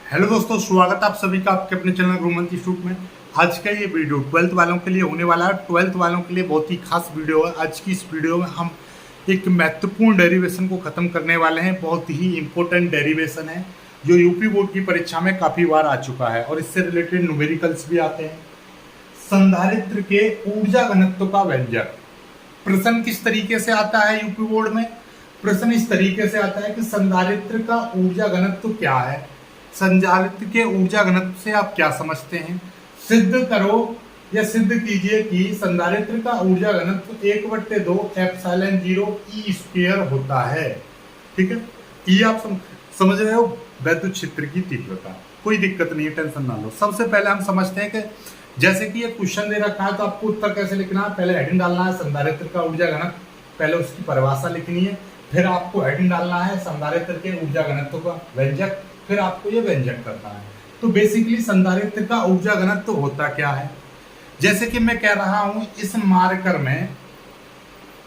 Hello दोस्तों, स्वागत है आप सभी का आपके अपने चैनल गुरुमंत्र इंस्टीट्यूट में। आज का ये वीडियो 12th वालों के लिए होने वाला है। 12th वालों के लिए बहुत ही खास वीडियो है। आज की इस वीडियो में हम एक महत्वपूर्ण डेरिवेशन को ख़त्म करने वाले हैं। बहुत ही इंपॉर्टेंट डेरिवेशन है जो यूपी बोर्ड की परीक्षा में काफ़ी बार आ चुका है और इससे रिलेटेड न्यूमेरिकल्स भी आते हैं। संधारित्र के ऊर्जा घनत्व का व्यंजक। प्रश्न किस तरीके से आता है यूपी बोर्ड में? प्रश्न इस तरीके से आता है कि संधारित्र का ऊर्जा घनत्व क्या है। संधारित्र के ऊर्जा घनत्व से आप क्या समझते हैं? सिद्ध करो या सिद्ध कीजिए कि संधारित्र का ऊर्जा घनत्व 1/2 एप्सिलॉन 0 ई स्क्वायर होता है। ठीक है, ये आप समझ रहे हो। वैद्युत क्षेत्र की तीव्रता, कोई दिक्कत नहीं है, टेंशन ना लो। सबसे पहले हम समझते हैं कि जैसे कि ये क्वेश्चन दे रखा है तो आपको उत्तर कैसे लिखना है। पहले हेडिंग डालना है संधारित्र का ऊर्जा घनत्व, पहले उसकी परिभाषा लिखनी है, फिर आपको हेडिंग डालना है संधारित्र के ऊर्जा घनत्व का व्यंजक, फिर आपको ये व्यंजक करना है। तो बेसिकली संधारित्र का ऊर्जा घनत्व होता क्या है? जैसे कि मैं कह रहा हूं इस मार्कर में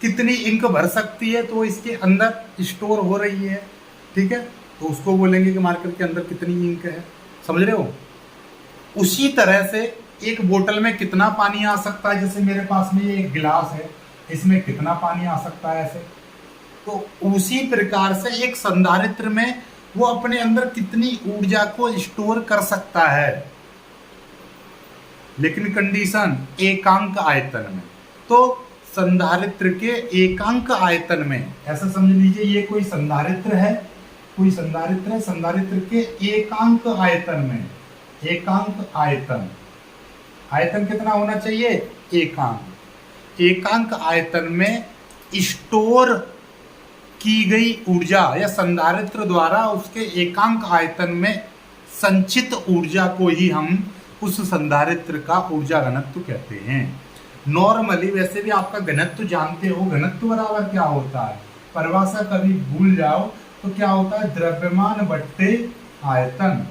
कितनी इंक भर सकती है, तो इसके अंदर स्टोर हो रही है। ठीक है, तो उसको बोलेंगे कि मार्कर के अंदर कितनी इंक है। समझ रहे हो? उसी तरह से एक बोतल में कितना पानी आ सकता है। जैसे मेरे पास में ये एक गिलास है, इसमें कितना पानी आ सकता है ऐसे। तो उसी प्रकार से एक संधारित्र में वो अपने अंदर कितनी ऊर्जा को स्टोर कर सकता है, लेकिन कंडीशन एकांक आयतन में। तो संधारित्र के एकांक आयतन में, ऐसा समझ लीजिए ये कोई संधारित्र है, कोई संधारित्र है, संधारित्र के एकांक आयतन में, एकांक आयतन, आयतन कितना होना चाहिए? एकांक, एकांक आयतन में स्टोर की गई ऊर्जा या संधारित्र द्वारा उसके एकांक आयतन में संचित ऊर्जा को ही हम उस संधारित्र का ऊर्जा घनत्व कहते हैं। नॉर्मली वैसे भी आपका घनत्व जानते हो, घनत्व बराबर क्या होता है? परिभाषा कभी भूल जाओ तो क्या होता है? द्रव्यमान बट्टे आयतन,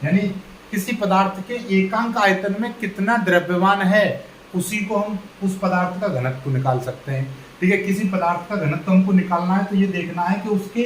यानी किसी पदार्थ के एकांक आयतन में कितना द्रव्यमान है उसी को हम उस पदार्थ का घनत्व निकाल सकते हैं। ठीक है, किसी पदार्थ का घनत्व हमको निकालना है तो ये देखना है कि उसके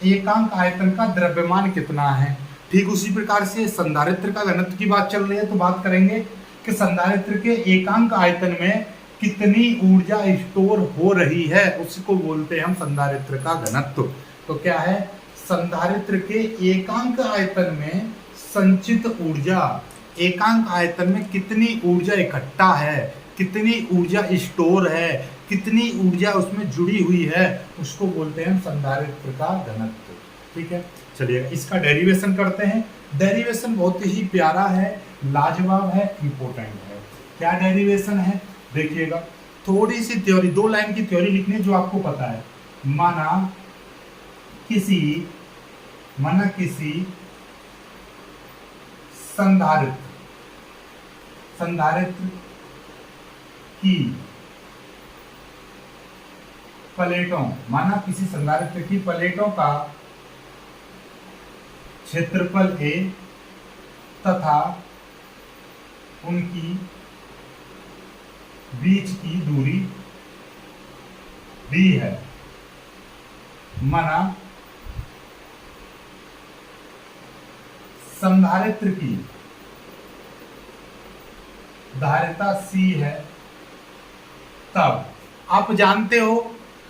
एकांक आयतन का द्रव्यमान कितना है। ठीक उसी प्रकार से संधारित्र का घनत्व की बात चल रही है तो बात करेंगे कि संधारित्र के एकांक आयतन में कितनी ऊर्जा स्टोर हो रही है, उसको बोलते हैं हम संधारित्र का घनत्व। तो क्या है? संधारित्र के एकांक आयतन में संचित ऊर्जा, एकांक आयतन में कितनी ऊर्जा इकट्ठा है, कितनी ऊर्जा स्टोर है, कितनी ऊर्जा उसमें जुड़ी हुई है, उसको बोलते हैं संधारित्र का घनत्व। ठीक है, चलिए इसका डेरिवेशन करते हैं। डेरिवेशन बहुत ही प्यारा है, लाजवाब है, इंपॉर्टेंट है। क्या डेरिवेशन है देखिएगा। थोड़ी सी थ्योरी, 2 लाइन की थ्योरी लिखनी है जो आपको पता है। माना किसी संधारित्र की प्लेटों, माना किसी संधारित्र की प्लेटों का क्षेत्रफल A तथा उनकी बीच की दूरी D है। माना संधारित्र की धारिता C है, तब आप जानते हो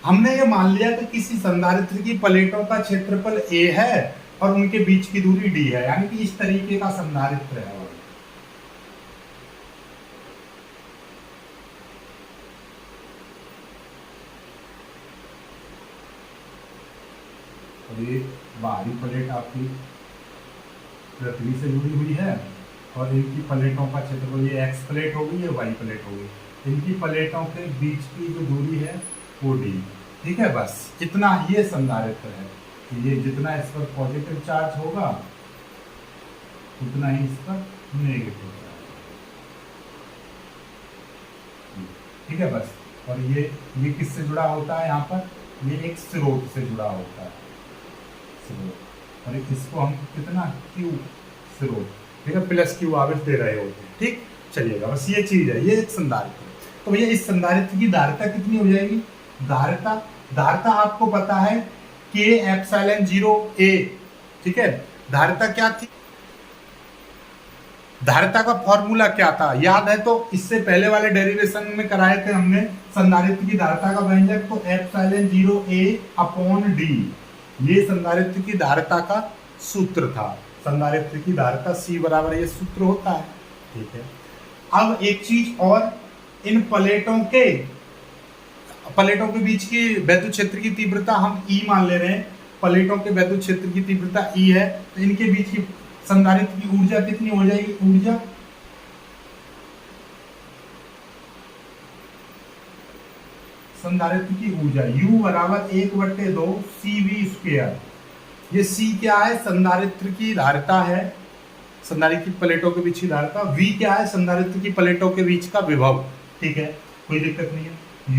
हमने ये मान लिया कि किसी संधारित्र की प्लेटों का क्षेत्रफल A है और उनके बीच की दूरी D है, यानी कि इस तरीके का संधारित्र है। और ये बाहरी प्लेट आपकी पृथ्वी से जुड़ी हुई है और इनकी प्लेटों का क्षेत्रफल, ये X प्लेट होगी, ये Y प्लेट होगी, इनकी प्लेटों के बीच की जो दूरी है वो D। ठीक है, बस इतना ये संधारित्र है कि ये जितना इस पर पॉजिटिव चार्ज होगा उतना ही इस पर नेगेटिव चार्ज। ठीक है, बस। और ये किससे जुड़ा होता है? यहाँ पर ये एक स्रोत से जुड़ा होता है, स्रोत। और इसको हम कितना Q स्रोत, ठीक है, प्लस Q आवेश दे रहे होते हैं। ठीक, चलिएगा, बस ये चीज है, ये एक संधारित्र। तो भैया इस संधारित्र की धारिता कितनी हो जाएगी? धारिता आपको पता है K एप्सिलॉन 0 A। ठीक है, धारिता क्या थी? धारिता का फॉर्मूला क्या था याद है? तो इससे पहले वाले डेरिवेशन में कराए थे हमने संधारित्र की धारिता का व्यंजक, तो एप्सिलॉन 0 A/d ये संधारित्र की धारिता का सूत्र था। संधारित्र की धारिता C बराबर ये सूत्र होता है। ठीक है, अब एक चीज और, इन प्लेटों के बीच की वैद्युत क्षेत्र की तीव्रता हम E मान ले रहे हैं। प्लेटों के वैद्युत क्षेत्र की तीव्रता E है, तो इनके बीच की संधारित्र की ऊर्जा कितनी हो जाएगी? ऊर्जा संधारित्र की ऊर्जा U बराबर 1/2 CV²। ये C क्या है? संधारित्र की धारिता है, संधारित्र की प्लेटों के बीच की धारिता। V क्या है? संधारित्र की प्लेटों के बीच का विभव। ठीक है, कोई दिक्कत नहीं है।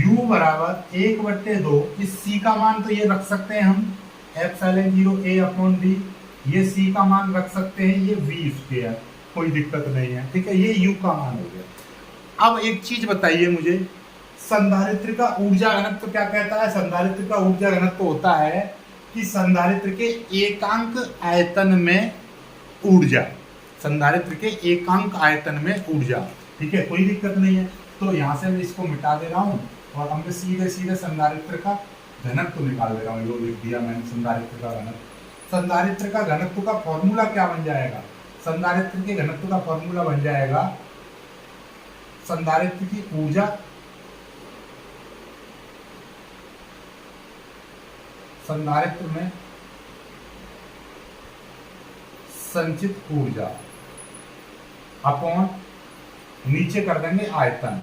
U बराबर 1/2, इस C का मान तो ये रख सकते हैं हम एप्सिलॉन 0 A/d, ये C का मान रख सकते हैं ये V², कोई दिक्कत नहीं है। ठीक है, ये U का मान हो गया। अब एक चीज बताइए मुझे, संधारित्र का ऊर्जा घनत्व क्या कहता है? संधारित्र का ऊर्जा घनत्व होता है कि संधारित्र के एकांक आयतन में ऊर्जा, संधारित्र के एकांक आयतन में ऊर्जा। ठीक है, कोई दिक्कत नहीं है। तो यहाँ से मैं इसको मिटा दे रहा हूँ और हम सीधे सीधे संधारित्र का घनत्व निकाल दे रहा हूँ। जो लिख दिया मैंने संधारित्र का घनत्व। संधारित्र का घनत्व का फॉर्मूला क्या बन जाएगा? संधारित्र के घनत्व का फॉर्मूला बन जाएगा संधारित्र की ऊर्जा संधारित्र में संचित ऊर्जा अपॉन नीचे कर देंगे आयतन।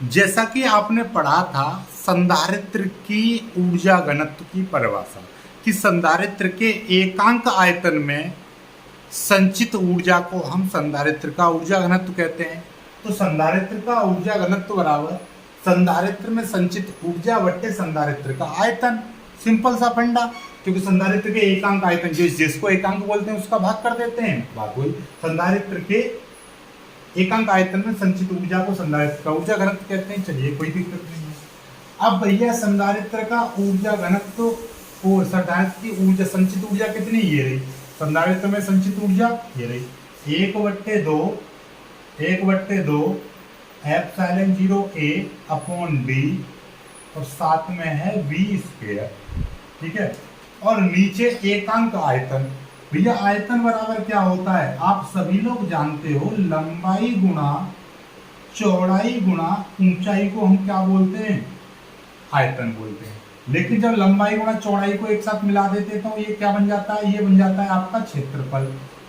जैसा कि आपने पढ़ा था संधारित्र की ऊर्जा घनत्व की परिभाषा कि संधारित्र के एकांक आयतन में संचित ऊर्जा को हम संधारित्र का ऊर्जा घनत्व कहते हैं। तो संधारित्र का ऊर्जा घनत्व बराबर संधारित्र में संचित ऊर्जा बट्टे संधारित्र का आयतन। सिंपल सा फंडा, क्योंकि संधारित्र के एकांक आयतन जिसको एकांक बोलते हैं उसका भाग कर देते हैं। बात हुई, संधारित्र के एकांक आयतन में संचित ऊर्जा को संधारित्र का ऊर्जा घनत्व कहते हैं। चलिए, कोई दिक्कत नहीं है। अब भैया संधारित्र का ऊर्जा घनत्व और संधारित्र की ऊर्जा संचित ऊर्जा कितनी? ये रही संधारित्र में संचित ऊर्जा, ये रही 1/2 एप्सिलॉन 0 A/d और साथ में है V²। ठीक है, और नीचे एकांक आयतन। भैया आयतन बराबर क्या होता है? आप सभी लोग जानते हो, लंबाई गुणा चौड़ाई गुणा ऊंचाई को हम क्या बोलते हैं? आयतन बोलते हैं। लेकिन जब लंबाई गुणा चौड़ाई को एक साथ मिला देते तो ये क्या बन जाता है? ये बन जाता है आपका क्षेत्रफल।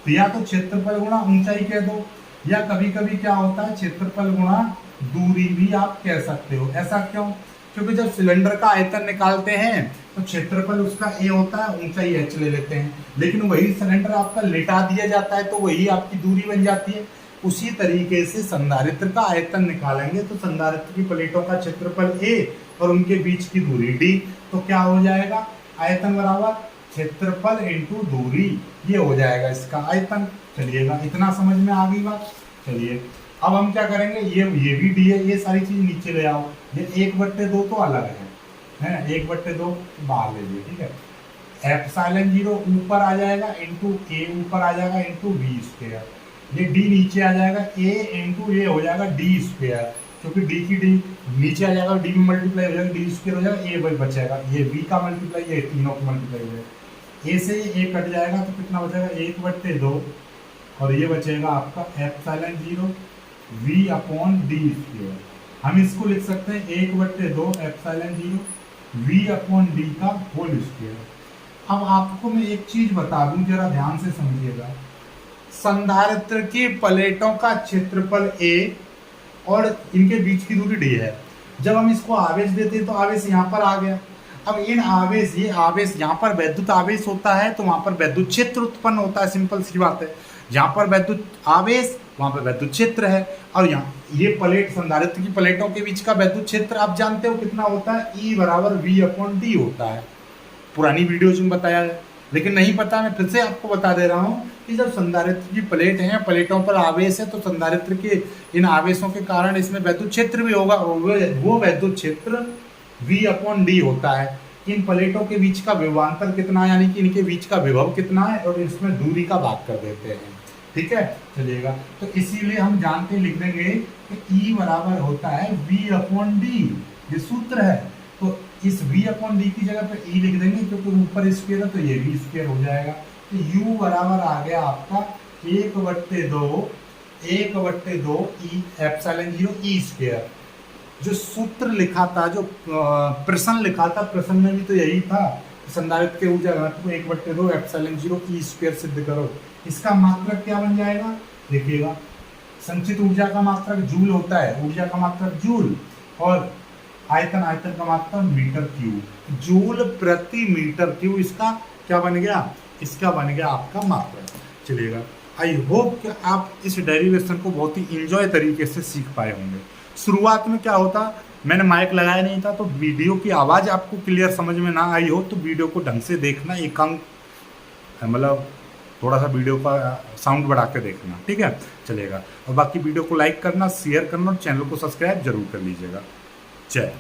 तो या तो क्षेत्रफल गुणा ऊंचाई कह दो, या कभी कभी क्या होता है क्षेत्रफल गुणा दूरी भी आप कह सकते हो। ऐसा क्यों? क्योंकि जब सिलेंडर का आयतन निकालते हैं तो क्षेत्रफल उसका A होता है, ऊंचाई h ले लेते हैं, लेकिन वही सिलेंडर आपका लेटा दिया जाता है तो वही आपकी दूरी बन जाती है। उसी तरीके से संधारित्र का आयतन निकालेंगे तो संधारित्र की प्लेटों का क्षेत्रफल A और उनके बीच की दूरी D, तो क्या हो जाएगा? आयतन बराबर क्षेत्रफल इंटू दूरी, ये हो जाएगा इसका आयतन। चलिएगा, इतना समझ में आ गई बात। चलिए, अब हम क्या करेंगे, ये भी D है, ये सारी चीज नीचे ले आओ। ये 1/2 तो अलग है 1/2 बाहर ले लीजिए। ठीक है, एप्सिलॉन 0 ऊपर आ जाएगा इंटू A ऊपर आ जाएगा इंटू V²। ये D नीचे आ जाएगा, A इंटू ये हो जाएगा D², क्योंकि D की D नीचे आ जाएगा, D में मल्टीप्लाई हो जाएगा, D² हो जाएगा, A बचेगा। ये V का मल्टीप्लाई, ये तीनों का मल्टीप्लाई हो जाएगा। A से ये A कट जाएगा तो कितना बचेगा? 1/2 और ये बचेगा आपका एप्सिलॉन 0 V/d²। हम इसको लिख सकते हैं 1/2 एप्सिलॉन 0 V/d का होल स्क्वायर। अब आपको मैं एक चीज बता दूं, जरा ध्यान से समझिएगा। संधारित्र की प्लेटों का क्षेत्रफल A और इनके बीच की दूरी D है। जब हम इसको आवेश देते हैं तो आवेश यहाँ पर आ गया। अब इन आवेश, ये आवेश यहाँ पर वैद्युत आवेश होता है तो वहां पर वैद्युत क्षेत्र उत्पन्न होता है। सिंपल सी बात है, जहाँ पर वैद्युत आवेश वहां पर वैद्युत क्षेत्र है। और यहाँ ये प्लेट, संधारित्र की प्लेटों के बीच का वैद्युत क्षेत्र आप जानते हो कितना होता है? E बराबर V/d होता है। पुरानी वीडियोज में बताया है, लेकिन नहीं पता, मैं फिर से आपको बता दे रहा हूँ कि जब संधारित्र की प्लेट है, प्लेटों पर आवेश है, तो संधारित्र के इन आवेशों के कारण इसमें वैद्युत क्षेत्र भी होगा और वो वैद्युत क्षेत्र V/d होता है। इन प्लेटों के बीच का विभवांतर कितना है, यानी कि इनके बीच का विभव कितना है, और इसमें दूरी का भाग कर देते हैं। ठीक है, चलिएगा। तो इसीलिए हम जानते लिख देंगे कि E बराबर होता है V/D, ये सूत्र है। तो इस V/D की जगह पे E लिख देंगे, क्योंकि ऊपर स्क्वायर है तो ये भी स्क्वायर हो जाएगा। तो U बराबर आ गया आपका 1/2 E एप्सिलॉन 0 E स्क्वायर। जो सूत्र लिखा था, जो प्रश्न लिखा था, प्रश्न में भी तो यही था, संधारित्र के ऊर्जा घनत्व को 1/2 एप्सिलॉन 0 E स्क्वायर सिद्ध करो। इसका मात्रक क्या बन जाएगा, देखिएगा, संचित ऊर्जा का मात्रक जूल होता है, ऊर्जा का मात्रक जूल, और आयतन का मात्रक मीटर क्यूब, जूल प्रति मीटर क्यूब। इसका क्या बन गया, इसका बन गया आपका मात्रक। चलिएगा, आई होप कि आप इस डेरिवेशन को बहुत ही इंजॉय तरीके से सीख पाए होंगे। शुरुआत में क्या होता, मैंने माइक लगाया नहीं था, तो वीडियो की आवाज़ आपको क्लियर समझ में ना आई हो तो वीडियो को ढंग से देखना, एकांक मतलब थोड़ा सा वीडियो का साउंड बढ़ा के देखना, ठीक है, चलेगा। और बाकी वीडियो को लाइक करना, शेयर करना और चैनल को सब्सक्राइब जरूर कर लीजिएगा। जय।